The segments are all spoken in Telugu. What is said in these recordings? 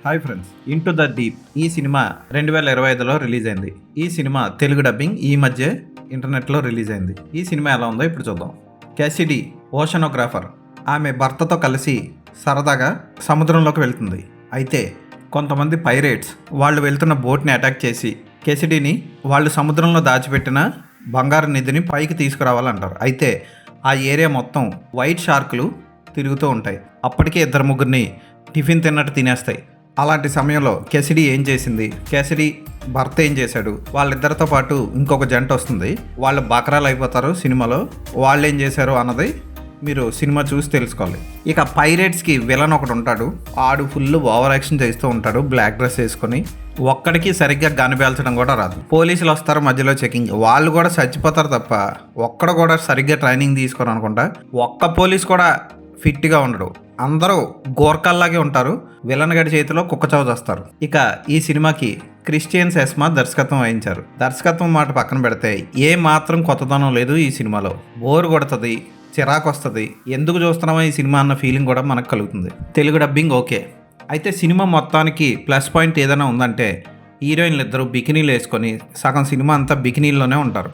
Hi friends, into the deep ఈ సినిమా 2025లో రిలీజ్ అయింది. ఈ సినిమా తెలుగు డబ్బింగ్ ఈ మధ్య ఇంటర్నెట్లో రిలీజ్ అయింది. ఈ సినిమా ఎలా ఉందో ఇప్పుడు చూద్దాం. క్యాసిడీ ఓషనోగ్రాఫర్ ఆమె భర్తతో కలిసి సరదాగా సముద్రంలోకి వెళ్తుంది. అయితే కొంతమంది పైరేట్స్ వాళ్ళు వెళ్తున్న బోట్ని అటాక్ చేసి క్యాసిడీని వాళ్ళు సముద్రంలో దాచిపెట్టిన బంగారు నిధిని పైకి తీసుకురావాలంటారు. అయితే ఆ ఏరియా మొత్తం వైట్ షార్కులు తిరుగుతూ ఉంటాయి. అప్పటికే ఇద్దరు ముగ్గురిని టిఫిన్ తిన్నట్టు తినేస్తాయి. అలాంటి సమయంలో క్యాసిడీ ఏం చేసింది, క్యాసిడీ భర్త ఏం చేశాడు, వాళ్ళిద్దరితో పాటు ఇంకొక జంట వస్తుంది. వాళ్ళు బకరాలు అయిపోతారు సినిమాలో. వాళ్ళు ఏం చేశారు అన్నది మీరు సినిమా చూసి తెలుసుకోవాలి. ఇక పైరేట్స్కి విలన్ ఒకడు ఉంటాడు. ఆడు ఫుల్ ఓవర్ యాక్షన్ చేస్తూ ఉంటాడు, బ్లాక్ డ్రెస్ వేసుకొని. ఒక్కడికి సరిగ్గా గన్ పేల్చడం కూడా రాదు. పోలీసులు వస్తారు మధ్యలో చెకింగ్, వాళ్ళు కూడా చచ్చిపోతారు తప్ప ఒక్కడు కూడా సరిగ్గా ట్రైనింగ్ తీసుకోరు అనుకుంటా. ఒక్క పోలీస్ కూడా ఫిట్గా ఉండడు, అందరూ గోర్ఖాల్లాగే ఉంటారు. విలన్ గడి చేతిలో కుక్కచావు చేస్తారు. ఇక ఈ సినిమాకి క్రిస్టియన్ సెస్మా దర్శకత్వం వహించారు. దర్శకత్వం మాట పక్కన పెడితే ఏ మాత్రం కొత్తదనం లేదు ఈ సినిమాలో. బోర్ కొడుతుంది, చిరాకు వస్తుంది, ఎందుకు చూస్తున్నామో ఈ సినిమా అన్న ఫీలింగ్ కూడా మనకు కలుగుతుంది. Telugu dubbing okay. అయితే సినిమా మొత్తానికి ప్లస్ పాయింట్ ఏదైనా ఉందంటే హీరోయిన్లు ఇద్దరు బికినీలు వేసుకొని సగం సినిమా అంతా బికినీల్లోనే ఉంటారు.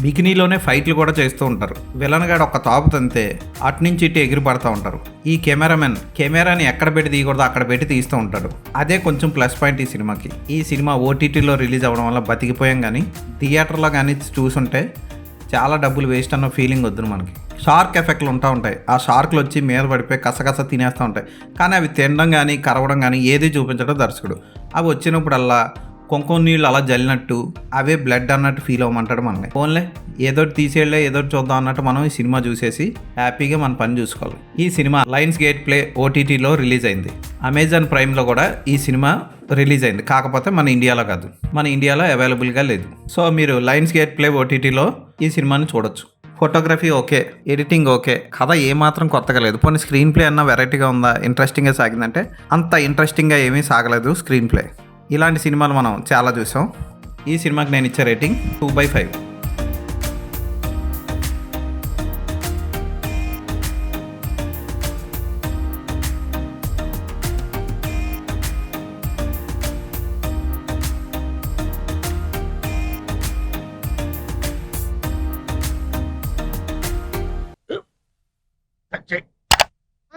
బికినీలోనే ఫైట్లు కూడా చేస్తూ ఉంటారు. విలన్ గాడు ఒక తాపు తంతే అటు నుంచి ఇటు ఎగిరి పడుతూ ఉంటారు. ఈ కెమెరామెన్ కెమెరాని ఎక్కడ పెట్టి తీయకూడదు అక్కడ పెట్టి తీస్తూ ఉంటాడు. అదే కొంచెం ప్లస్ పాయింట్ ఈ సినిమాకి. ఈ సినిమా ఓటీటీలో రిలీజ్ అవ్వడం వల్ల బతికిపోయాం, కానీ థియేటర్లో కానీ చూసుంటే చాలా డబ్బులు వేస్ట్ అన్న ఫీలింగ్ వద్దు మనకి. షార్క్ ఎఫెక్ట్లు ఉంటాయి. ఆ షార్క్లు వచ్చి మీద పడిపోయి కసకస తినేస్తూ ఉంటాయి. కానీ అవి తినడం కానీ కరవడం కానీ ఏది చూపించడం దర్శకుడు. అవి వచ్చినప్పుడల్లా కుంకుమ నీళ్ళు అలా జల్లినట్టు అవే బ్లడ్ అన్నట్టు ఫీల్ అవ్వమంటాడు మనల్ని. ఓన్లే ఏదోటి తీసేళ్ళే ఏదోటి చూద్దాం అన్నట్టు మనం ఈ సినిమా చూసేసి హ్యాపీగా మన పని చూసుకోవాలి. ఈ సినిమా లయన్స్ గేట్ ప్లే ఓటీటీలో రిలీజ్ అయింది. అమెజాన్ ప్రైమ్లో కూడా ఈ సినిమా రిలీజ్ అయింది. కాకపోతే మన ఇండియాలో కాదు, మన ఇండియాలో అవైలబుల్గా లేదు. సో మీరు లయన్స్ గేట్ ప్లే ఓటీటీలో ఈ సినిమాని చూడొచ్చు. ఫోటోగ్రఫీ ఓకే, ఎడిటింగ్ ఓకే, కథ ఏమాత్రం కొత్తగా లేదు. పోనీ స్క్రీన్ ప్లే అన్న వెరైటీగా ఉందా, ఇంట్రెస్టింగ్గా సాగిందంటే అంత ఇంట్రెస్టింగ్గా ఏమీ సాగలేదు స్క్రీన్ ప్లే. ఇలాంటి సినిమాలు మనం చాలా చూసాం. ఈ సినిమాకి నేను ఇచ్చే రేటింగ్ 2/5.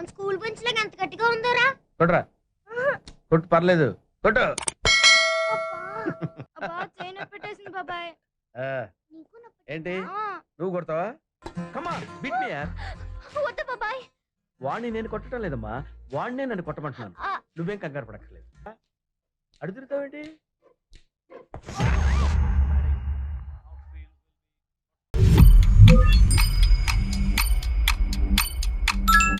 స్కూల్ బెంచ్ లాగా ఎంత గట్టిగా ఉందోరా. కొట్రా, కొట్టు, పర్లేదు, కొట్టు. బాబాయ్ ఏంటి నువ్వు కొడతావా? కమా బిట్ మీ యార్. వద్దు బాబాయ్. వాణ్ణి నేను కొట్టడం లేదమ్మా, వాణ్ణే నన్ను కొట్టమంటున్నాను. నువ్వేం కంగారు పడక్కర్లేదు. అడుగుతావేంటి?